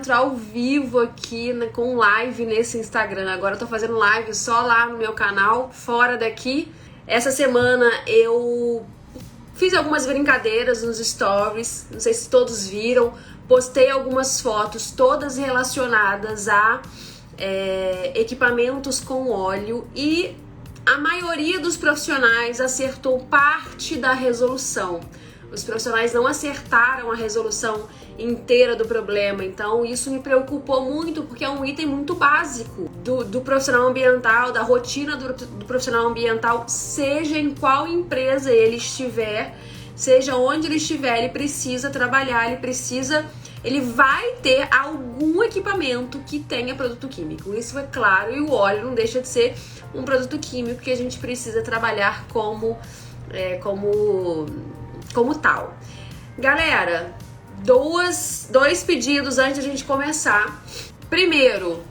entro ao vivo aqui com live nesse Instagram. Agora eu tô fazendo live só lá no meu canal, fora daqui. Essa semana eu fiz algumas brincadeiras nos stories, não sei se todos viram. Postei algumas fotos, todas relacionadas a equipamentos com óleo, e a maioria dos profissionais acertou parte da resolução. Os profissionais não acertaram a resolução inteira do problema, então isso me preocupou muito, porque é um item muito básico do profissional ambiental, da rotina do profissional ambiental, seja em qual empresa ele estiver, seja onde ele estiver, ele precisa trabalhar, ele vai ter algum equipamento que tenha produto químico. Isso é claro, e o óleo não deixa de ser um produto químico que a gente precisa trabalhar como tal. Galera, dois pedidos antes da gente começar. Primeiro,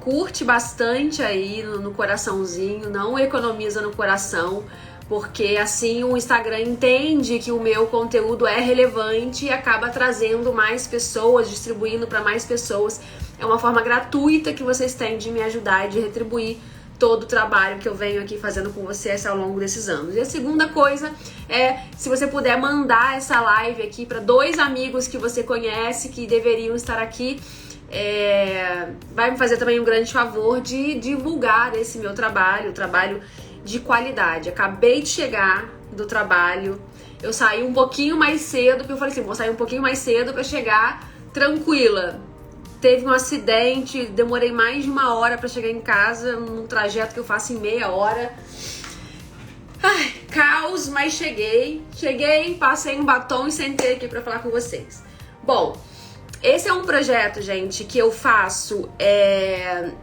curte bastante aí no coraçãozinho, não economiza no coração, porque assim o Instagram entende que o meu conteúdo é relevante e acaba trazendo mais pessoas, distribuindo para mais pessoas. É uma forma gratuita que vocês têm de me ajudar e de retribuir todo o trabalho que eu venho aqui fazendo com vocês ao longo desses anos. E a segunda coisa é, se você puder mandar essa live aqui para 2 amigos que você conhece, que deveriam estar aqui, vai me fazer também um grande favor de divulgar esse meu trabalho de qualidade. Acabei de chegar do trabalho, eu saí um pouquinho mais cedo, porque eu falei assim, vou sair um pouquinho mais cedo para chegar tranquila. Teve um acidente, demorei mais de 1 hora pra chegar em casa, num trajeto que eu faço em meia hora. Ai, caos, mas cheguei, passei um batom e sentei aqui pra falar com vocês. Bom, esse é um projeto, gente, que eu faço,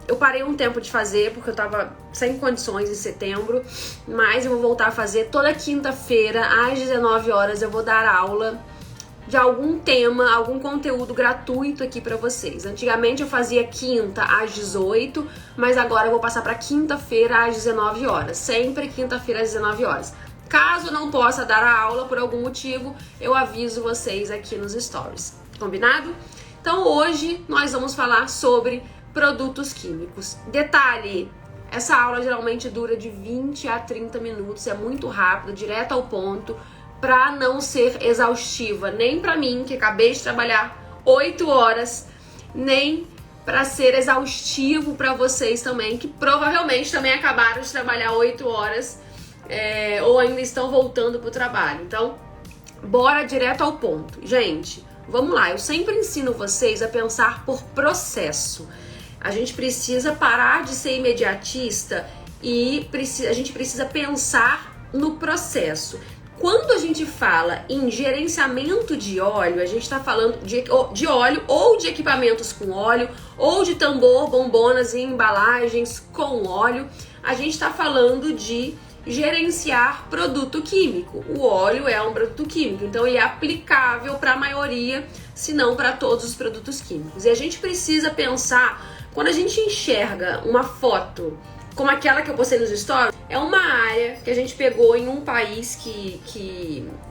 eu parei um tempo de fazer, porque eu tava sem condições em setembro, mas eu vou voltar a fazer toda quinta-feira, às 19 horas, eu vou dar aula de algum tema, algum conteúdo gratuito aqui pra vocês. Antigamente eu fazia quinta às 18, mas agora eu vou passar pra quinta-feira às 19 horas. Sempre quinta-feira às 19 horas. Caso não possa dar a aula por algum motivo, eu aviso vocês aqui nos stories. Combinado? Então hoje nós vamos falar sobre produtos químicos. Detalhe, essa aula geralmente dura de 20 a 30 minutos, é muito rápido, direto ao ponto, para não ser exaustiva, nem para mim, que acabei de trabalhar 8 horas, nem para ser exaustivo para vocês também, que provavelmente também acabaram de trabalhar 8 horas ou ainda estão voltando pro trabalho. Então, bora direto ao ponto. Gente, vamos lá, eu sempre ensino vocês a pensar por processo. A gente precisa parar de ser imediatista e a gente precisa pensar no processo. Quando a gente fala em gerenciamento de óleo, a gente está falando de óleo ou de equipamentos com óleo, ou de tambor, bombonas e embalagens com óleo. A gente está falando de gerenciar produto químico. O óleo é um produto químico, então ele é aplicável para a maioria, se não para todos os produtos químicos. E a gente precisa pensar, quando a gente enxerga uma foto como aquela que eu postei nos stories, é uma área que a gente pegou em um país que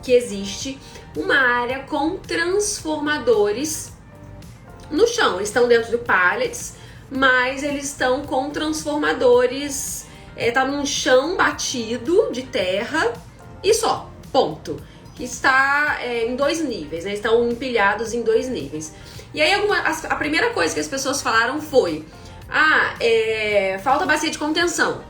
existe, uma área com transformadores no chão. Eles estão dentro de pallets, mas eles estão com transformadores, tá num chão batido de terra e só, ponto. Está em 2 níveis, né? Estão empilhados em 2 níveis. E aí a primeira coisa que as pessoas falaram foi: falta bacia de contenção.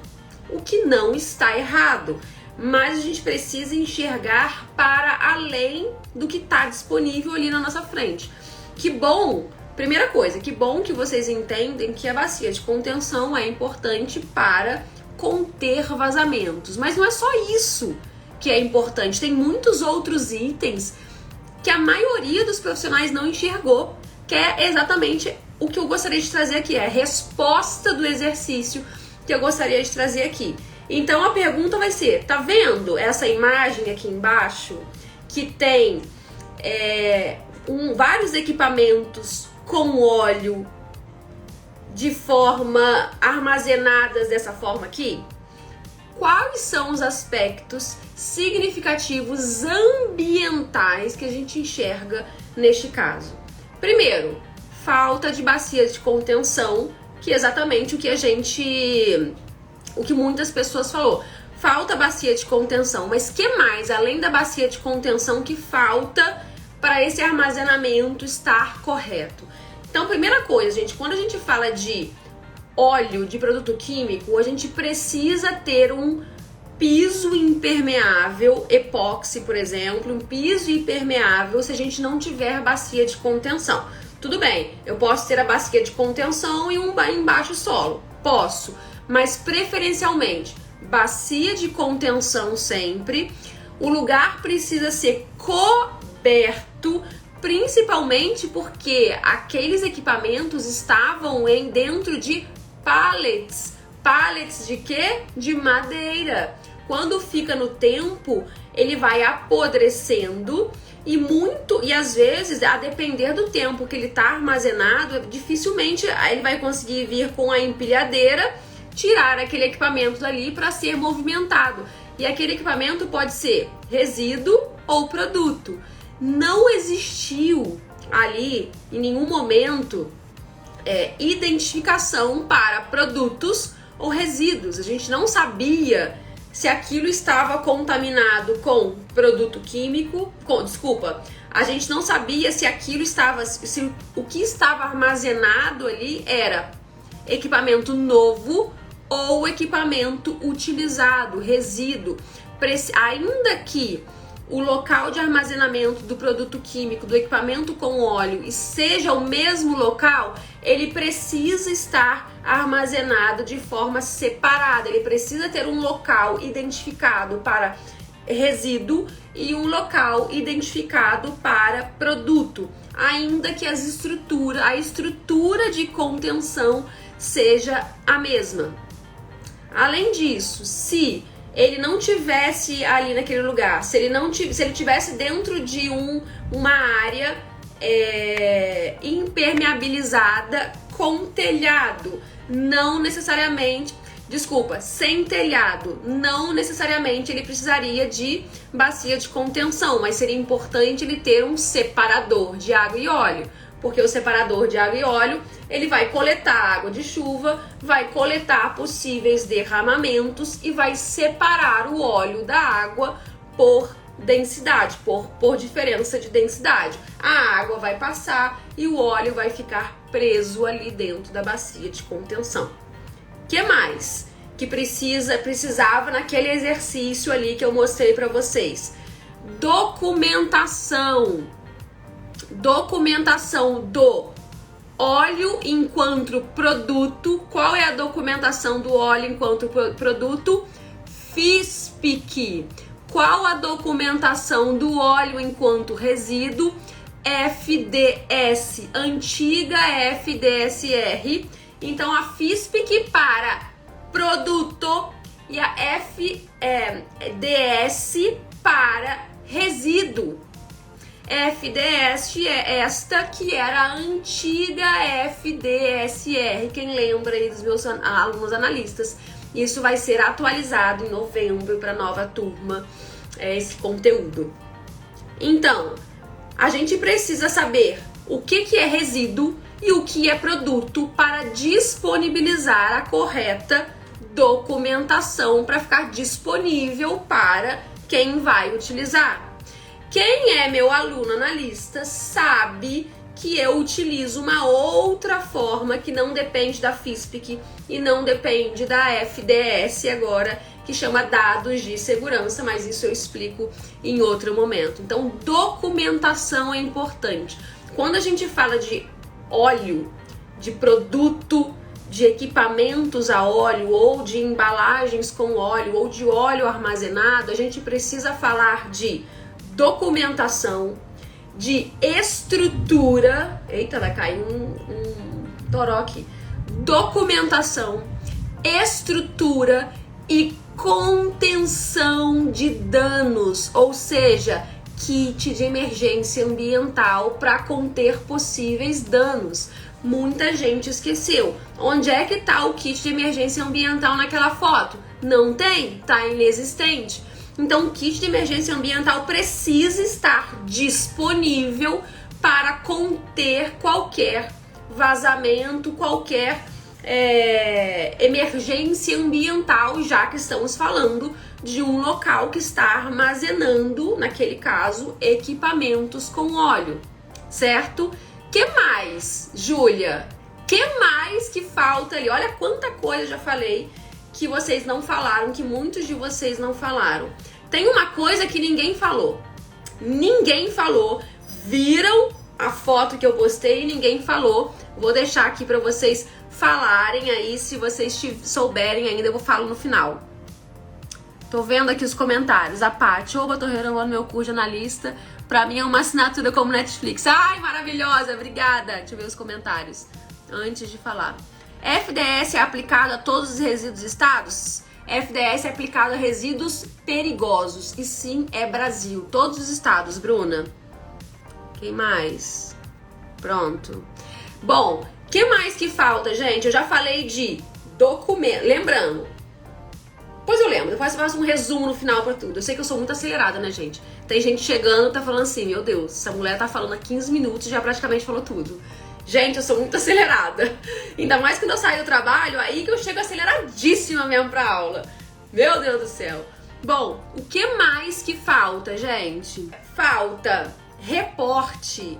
O que não está errado, mas a gente precisa enxergar para além do que está disponível ali na nossa frente. Que bom, primeira coisa, que bom que vocês entendem que a bacia de contenção é importante para conter vazamentos. Mas não é só isso que é importante, tem muitos outros itens que a maioria dos profissionais não enxergou, que é exatamente o que eu gostaria de trazer aqui, é a resposta do exercício que eu gostaria de trazer aqui. Então a pergunta vai ser, tá vendo essa imagem aqui embaixo que tem vários equipamentos com óleo de forma armazenadas dessa forma aqui? Quais são os aspectos significativos ambientais que a gente enxerga neste caso? Primeiro, falta de bacia de contenção, que é exatamente o que muitas pessoas falou. Falta bacia de contenção, mas que mais, além da bacia de contenção, que falta para esse armazenamento estar correto? Então, primeira coisa, gente, quando a gente fala de óleo de produto químico, a gente precisa ter um piso impermeável, epóxi, por exemplo, um piso impermeável se a gente não tiver bacia de contenção. Tudo bem, eu posso ter a bacia de contenção e um embaixo solo, posso, mas preferencialmente bacia de contenção sempre. O lugar precisa ser coberto, principalmente porque aqueles equipamentos estavam dentro de pallets. Pallets de quê? De madeira. Quando fica no tempo, ele vai apodrecendo e às vezes, a depender do tempo que ele está armazenado, dificilmente ele vai conseguir vir com a empilhadeira, tirar aquele equipamento dali para ser movimentado. E aquele equipamento pode ser resíduo ou produto. Não existiu ali, em nenhum momento, identificação para produtos ou resíduos. A gente não sabia se aquilo estava contaminado com produto químico, a gente não sabia se o que estava armazenado ali era equipamento novo ou equipamento utilizado, resíduo. Ainda que o local de armazenamento do produto químico, do equipamento com óleo, e seja o mesmo local, ele precisa estar armazenado de forma separada. Ele precisa ter um local identificado para resíduo e um local identificado para produto, ainda que a estrutura de contenção seja a mesma. Além disso, se ele não tivesse ali naquele lugar, se ele tivesse dentro de uma área impermeabilizada com telhado, sem telhado, não necessariamente ele precisaria de bacia de contenção, mas seria importante ele ter um separador de água e óleo, porque o separador de água e óleo, ele vai coletar água de chuva, vai coletar possíveis derramamentos e vai separar o óleo da água por densidade, por diferença de densidade. A água vai passar e o óleo vai ficar preso ali dentro da bacia de contenção. Que mais que precisava naquele exercício ali que eu mostrei para vocês? Documentação do óleo enquanto produto. Qual é a documentação do óleo enquanto produto? FISPIC. Qual a documentação do óleo enquanto resíduo? FDS, antiga FDSR. Então a FISPIC para produto e a FDS para resíduo. FDS é esta que era a antiga FDSR, quem lembra aí dos meus alunos analistas. Isso vai ser atualizado em novembro para a nova turma, esse conteúdo. Então, a gente precisa saber o que é resíduo e o que é produto para disponibilizar a correta documentação para ficar disponível para quem vai utilizar. Quem é meu aluno analista sabe que eu utilizo uma outra forma que não depende da FISPIC e não depende da FDS agora, que chama dados de segurança, mas isso eu explico em outro momento. Então, documentação é importante. Quando a gente fala de óleo, de produto, de equipamentos a óleo ou de embalagens com óleo ou de óleo armazenado, a gente precisa falar de documentação, de estrutura, eita, vai cair um toró aqui, documentação, estrutura e contenção de danos, ou seja, kit de emergência ambiental para conter possíveis danos. Muita gente esqueceu. Onde é que tá o kit de emergência ambiental naquela foto? Não tem? Tá inexistente. Então, o kit de emergência ambiental precisa estar disponível para conter qualquer vazamento, qualquer emergência ambiental, já que estamos falando de um local que está armazenando, naquele caso, equipamentos com óleo, certo? Que mais, Júlia? Que mais que falta ali? Olha quanta coisa eu já falei que vocês não falaram, que muitos de vocês não falaram. Tem uma coisa que ninguém falou. Ninguém falou. Viram a foto que eu postei e ninguém falou. Vou deixar aqui para vocês falarem aí, se vocês souberem ainda, eu falo no final. Tô vendo aqui os comentários. A Paty, oba, tô renovando meu curso de analista. Pra mim é uma assinatura como Netflix. Ai, maravilhosa, obrigada. Deixa eu ver os comentários antes de falar. FDS é aplicado a todos os resíduos estados? FDS é aplicado a resíduos perigosos. E sim, é Brasil. Todos os estados, Bruna. Quem mais? Pronto. Bom, o que mais que falta, gente? Eu já falei de documento. Lembrando. Depois eu lembro. Depois eu faço um resumo no final pra tudo. Eu sei que eu sou muito acelerada, né, gente? Tem gente chegando e tá falando assim, meu Deus, essa mulher tá falando há 15 minutos e já praticamente falou tudo. Gente, eu sou muito acelerada. Ainda mais quando eu saio do trabalho, aí que eu chego aceleradíssima mesmo pra aula. Meu Deus do céu. Bom, o que mais que falta, gente? Falta reporte.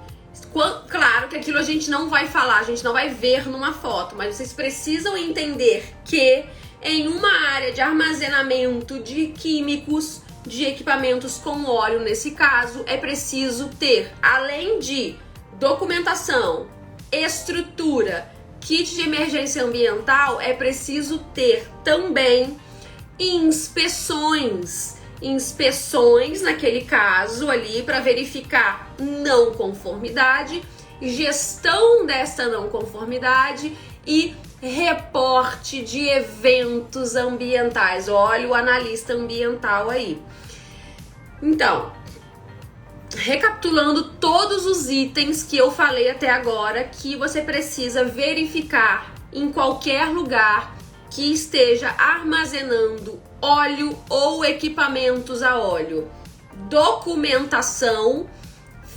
Claro que aquilo a gente não vai falar, a gente não vai ver numa foto, mas vocês precisam entender que em uma área de armazenamento de químicos, de equipamentos com óleo, nesse caso, é preciso ter, além de documentação, estrutura, kit de emergência ambiental, é preciso ter também inspeções. Inspeções, naquele caso ali, para verificar não conformidade, gestão dessa não conformidade e reporte de eventos ambientais. Olha o analista ambiental aí. Então, recapitulando todos os itens que eu falei até agora, que você precisa verificar em qualquer lugar que esteja armazenando óleo ou equipamentos a óleo. Documentação,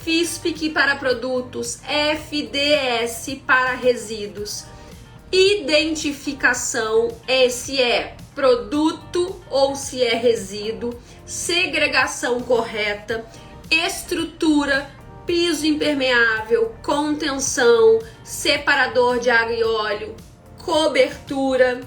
FISPIC para produtos, FDS para resíduos. Identificação, se é produto ou se é resíduo. Segregação correta. Estrutura, piso impermeável, contenção, separador de água e óleo, cobertura,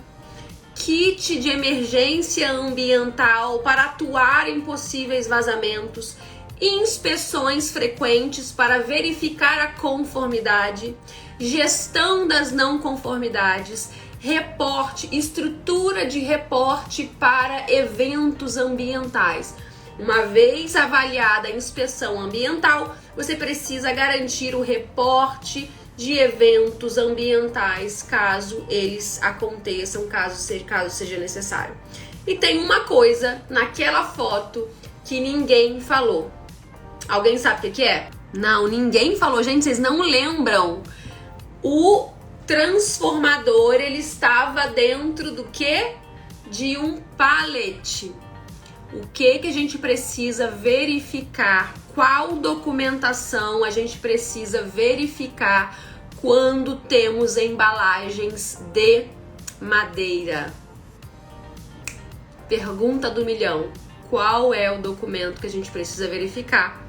kit de emergência ambiental para atuar em possíveis vazamentos, inspeções frequentes para verificar a conformidade, gestão das não conformidades, reporte, estrutura de reporte para eventos ambientais. Uma vez avaliada a inspeção ambiental, você precisa garantir o reporte de eventos ambientais, caso eles aconteçam, caso seja necessário. E tem uma coisa naquela foto que ninguém falou. Alguém sabe o que é? Não, ninguém falou. Gente, vocês não lembram? O transformador, ele estava dentro do quê? De um pallet. O que a gente precisa verificar? Qual documentação a gente precisa verificar quando temos embalagens de madeira? Pergunta do milhão. Qual é o documento que a gente precisa verificar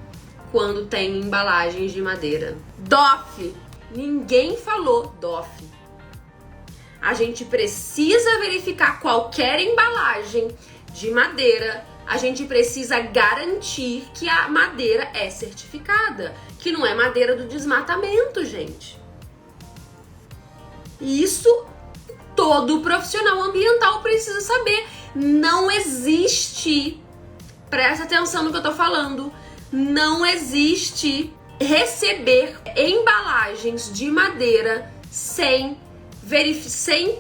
quando tem embalagens de madeira? DOF. Ninguém falou DOF. A gente precisa verificar qualquer embalagem de madeira. A gente precisa garantir que a madeira é certificada, que não é madeira do desmatamento, gente. Isso todo profissional ambiental precisa saber. Não existe, presta atenção no que eu tô falando, não existe receber embalagens de madeira sem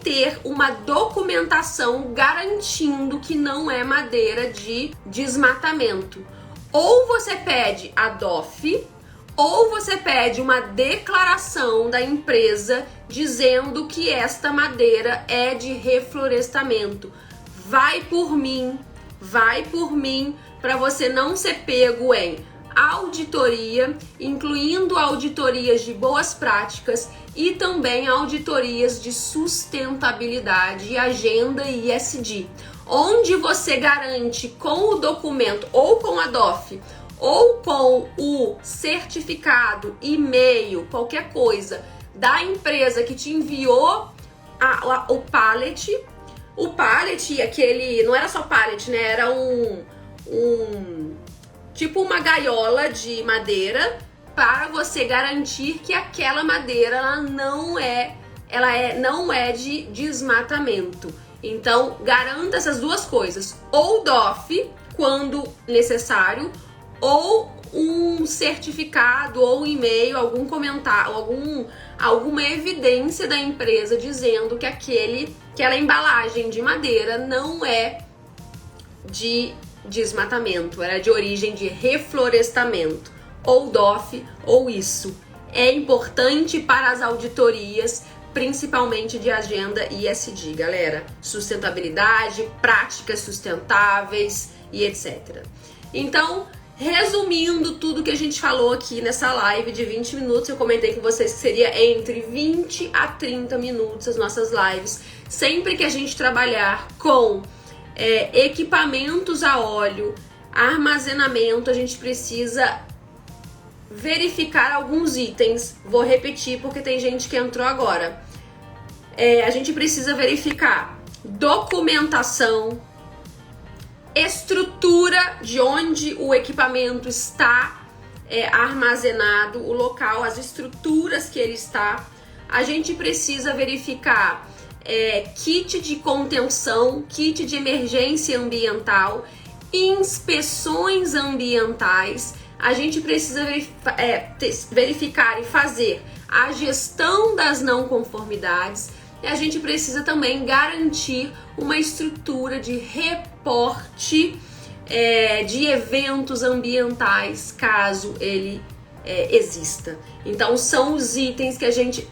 ter uma documentação garantindo que não é madeira de desmatamento. Ou você pede a DOF, ou você pede uma declaração da empresa dizendo que esta madeira é de reflorestamento. Vai por mim, para você não ser pego em auditoria, incluindo auditorias de boas práticas e também auditorias de sustentabilidade e agenda ESG, onde você garante com o documento ou com a DOF ou com o certificado, e-mail, qualquer coisa da empresa que te enviou o pallet. O pallet, aquele, não era só pallet, né? Era tipo uma gaiola de madeira para você garantir que aquela madeira ela não é de desmatamento. Então, garanta essas duas coisas, ou DOF quando necessário, ou um certificado ou um e-mail, algum comentário, alguma evidência da empresa dizendo que aquela embalagem de madeira não é de desmatamento, era de origem de reflorestamento, ou DOF ou isso. É importante para as auditorias, principalmente de agenda ESG, galera. Sustentabilidade, práticas sustentáveis e etc. Então, resumindo tudo que a gente falou aqui nessa live de 20 minutos, eu comentei com vocês que seria entre 20 a 30 minutos as nossas lives. Sempre que a gente trabalhar com equipamentos a óleo, armazenamento, a gente precisa verificar alguns itens. Vou repetir porque tem gente que entrou agora. A gente precisa verificar documentação, estrutura de onde o equipamento está armazenado, o local, as estruturas que ele está. A gente precisa verificar kit de contenção, kit de emergência ambiental, inspeções ambientais. A gente precisa verificar e fazer a gestão das não conformidades. E a gente precisa também garantir uma estrutura de reporte de eventos ambientais, caso ele exista. Então, são os itens que a gente...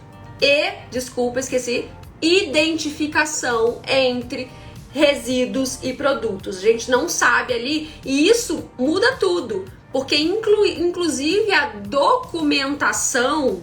identificação entre resíduos e produtos. A gente não sabe ali, e isso muda tudo, porque inclusive a documentação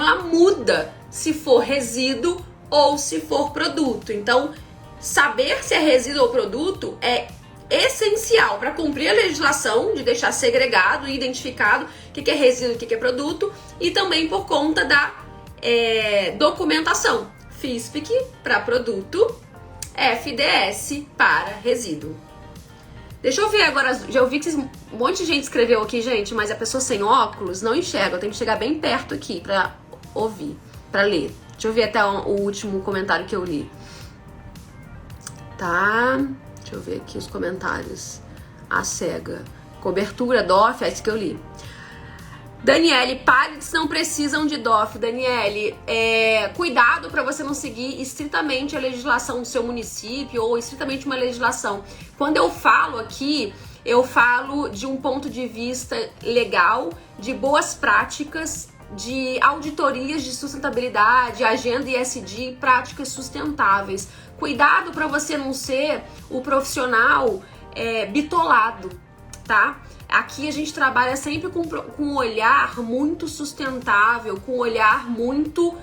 ela muda se for resíduo ou se for produto. Então, saber se é resíduo ou produto é essencial para cumprir a legislação de deixar segregado e identificado o que é resíduo e o que é produto, e também por conta da documentação FISPIC para produto, FDS para resíduo. Deixa eu ver agora, já ouvi que um monte de gente escreveu aqui, gente, mas a pessoa sem óculos não enxerga, eu tenho que chegar bem perto aqui pra ouvir, pra ler. Deixa eu ver até o último comentário que eu li. Tá, deixa eu ver aqui os comentários. A cega. Cobertura, DOF, é isso que eu li. Daniele, pallets não precisam de DOF. Daniele, cuidado para você não seguir estritamente a legislação do seu município ou estritamente uma legislação. Quando eu falo aqui, eu falo de um ponto de vista legal, de boas práticas, de auditorias de sustentabilidade, agenda ESG, práticas sustentáveis. Cuidado para você não ser o profissional bitolado, tá? Aqui a gente trabalha sempre com um olhar muito sustentável, com um olhar muito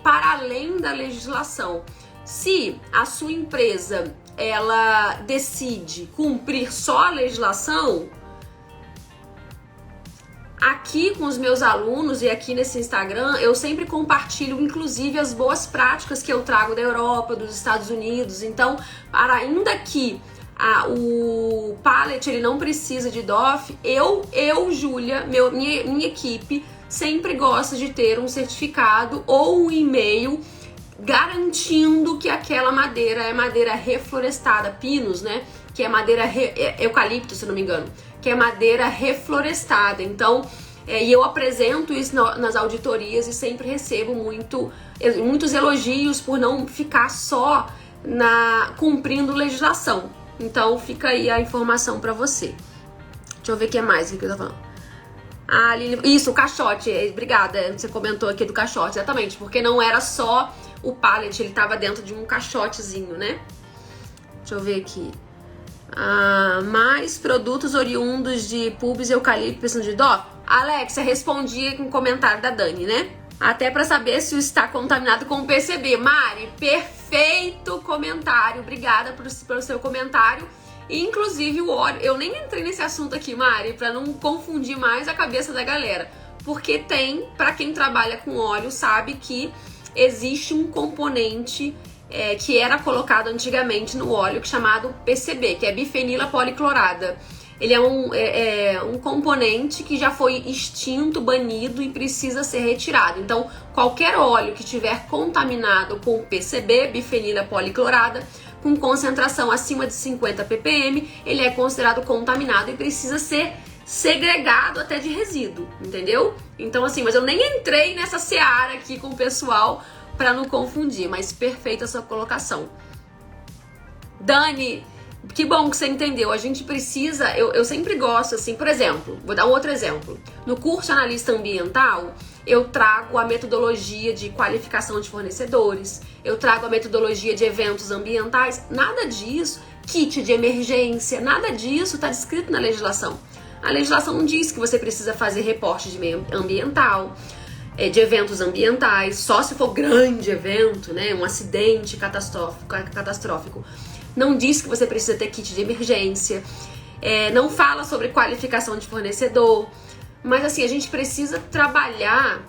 para além da legislação. Se a sua empresa ela decide cumprir só a legislação, aqui com os meus alunos e aqui nesse Instagram, eu sempre compartilho, inclusive, as boas práticas que eu trago da Europa, dos Estados Unidos. Então, ainda que o pallet ele não precisa de DOF, Júlia, minha equipe, sempre gosta de ter um certificado ou um e-mail garantindo que aquela madeira é madeira reflorestada, pinos, né? Que é madeira eucalipto, se não me engano, que é madeira reflorestada. Então, e eu apresento isso nas auditorias e sempre recebo muitos elogios por não ficar só cumprindo legislação. Então, fica aí a informação pra você. Deixa eu ver o que mais que eu tô falando. Isso, o caixote. Obrigada, você comentou aqui do caixote. Exatamente, porque não era só o pallet, ele tava dentro de um caixotezinho, né? Deixa eu ver aqui. Mais produtos oriundos de pubs eucalipto precisam de dó? Alexia, respondi com o comentário da Dani, né? Até pra saber se está contaminado com o PCB. Mari, perfeito comentário. Obrigada pelo seu comentário. Inclusive o óleo, eu nem entrei nesse assunto aqui, Mari, pra não confundir mais a cabeça da galera. Porque tem, pra quem trabalha com óleo, sabe que existe um componente que era colocado antigamente no óleo, chamado PCB, que é bifenila policlorada. Ele é um componente que já foi extinto, banido e precisa ser retirado. Então, qualquer óleo que estiver contaminado com PCB, bifenila policlorada, com concentração acima de 50 ppm, ele é considerado contaminado e precisa ser segregado até de resíduo, entendeu? Então, assim, mas eu nem entrei nessa seara aqui com o pessoal para não confundir, mas perfeita a sua colocação. Dani, que bom que você entendeu. A gente precisa, eu sempre gosto, assim, por exemplo, vou dar um outro exemplo. No curso Analista Ambiental, eu trago a metodologia de qualificação de fornecedores, eu trago a metodologia de eventos ambientais, nada disso, kit de emergência, nada disso está descrito na legislação. A legislação não diz que você precisa fazer reporte de meio ambiental, de eventos ambientais, só se for grande evento, né, um acidente catastrófico. Não diz que você precisa ter kit de emergência, não fala sobre qualificação de fornecedor, mas assim, a gente precisa trabalhar,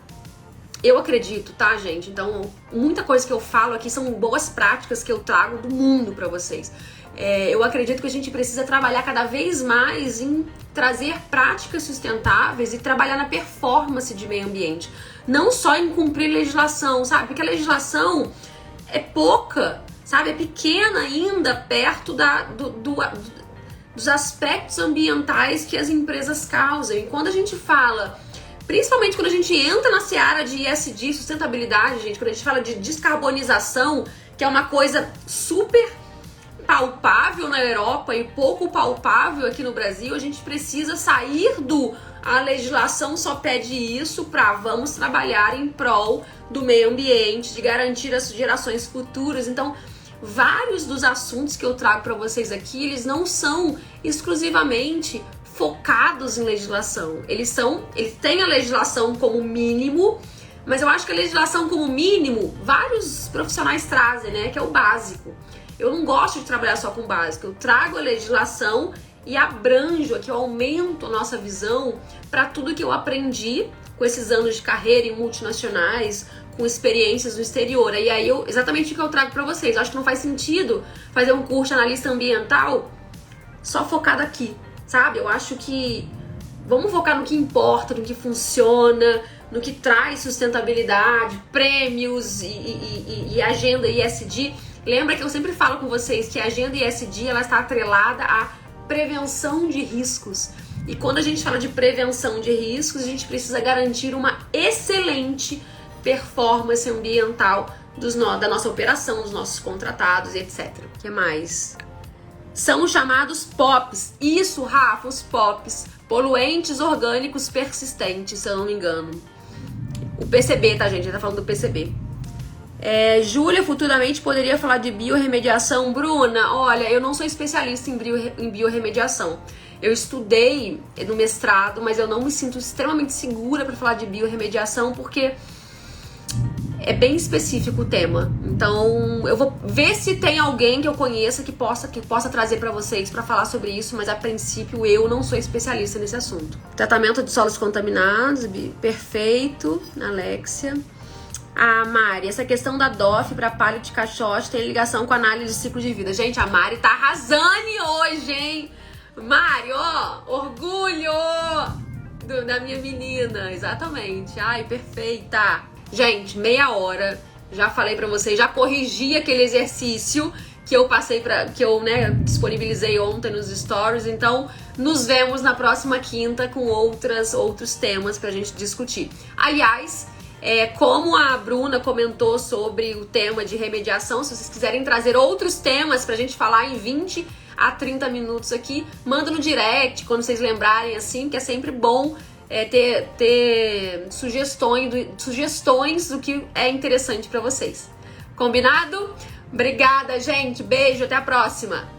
eu acredito, tá, gente? Então, muita coisa que eu falo aqui são boas práticas que eu trago do mundo pra vocês. Eu acredito que a gente precisa trabalhar cada vez mais em trazer práticas sustentáveis e trabalhar na performance de meio ambiente. Não só em cumprir legislação, sabe? Porque a legislação é pouca, sabe? É pequena ainda perto dos aspectos ambientais que as empresas causam. E quando a gente fala, principalmente quando a gente entra na seara de ESG, sustentabilidade, gente, quando a gente fala de descarbonização, que é uma coisa super palpável na Europa e pouco palpável aqui no Brasil, a gente precisa sair a legislação só pede isso para vamos trabalhar em prol do meio ambiente, de garantir as gerações futuras. Então, vários dos assuntos que eu trago para vocês aqui, eles não são exclusivamente focados em legislação. Eles têm a legislação como mínimo, mas eu acho que a legislação como mínimo, vários profissionais trazem, né, que é o básico. Eu não gosto de trabalhar só com o básico, eu trago a legislação e abranjo aqui, eu aumento a nossa visão para tudo que eu aprendi com esses anos de carreira em multinacionais, com experiências no exterior. E aí, exatamente o que eu trago para vocês. Eu acho que não faz sentido fazer um curso de analista ambiental só focado aqui, sabe? Eu acho que vamos focar no que importa, no que funciona, no que traz sustentabilidade, prêmios e agenda ESG. Lembra que eu sempre falo com vocês que a agenda ESG ela está atrelada à prevenção de riscos. E quando a gente fala de prevenção de riscos, a gente precisa garantir uma excelente performance ambiental da nossa operação, dos nossos contratados e etc. O que mais? São os chamados POPs. Isso, Rafa, os POPs. Poluentes orgânicos persistentes, se eu não me engano. O PCB, tá, gente? A gente tá falando do PCB. Júlia, futuramente poderia falar de biorremediação. Bruna, olha, eu não sou especialista em biorremediação. Eu estudei no mestrado, mas eu não me sinto extremamente segura para falar de biorremediação porque é bem específico o tema. Então, eu vou ver se tem alguém que eu conheça que possa trazer para vocês para falar sobre isso, mas a princípio eu não sou especialista nesse assunto. Tratamento de solos contaminados, perfeito, Alexia. Mari, essa questão da DOF para palha de caixote tem ligação com a análise de ciclo de vida. Gente, a Mari tá arrasando hoje, hein? Mari, ó, orgulho da minha menina, exatamente. Ai, perfeita. Gente, meia hora, já falei pra vocês, já corrigi aquele exercício que eu passei que eu disponibilizei ontem nos stories. Então, nos vemos na próxima quinta com outros temas pra gente discutir. Aliás, como a Bruna comentou sobre o tema de remediação, se vocês quiserem trazer outros temas pra gente falar em 20 a 30 minutos aqui, manda no direct quando vocês lembrarem, assim, que é sempre bom ter sugestões do que é interessante pra vocês. Combinado? Obrigada, gente. Beijo, até a próxima.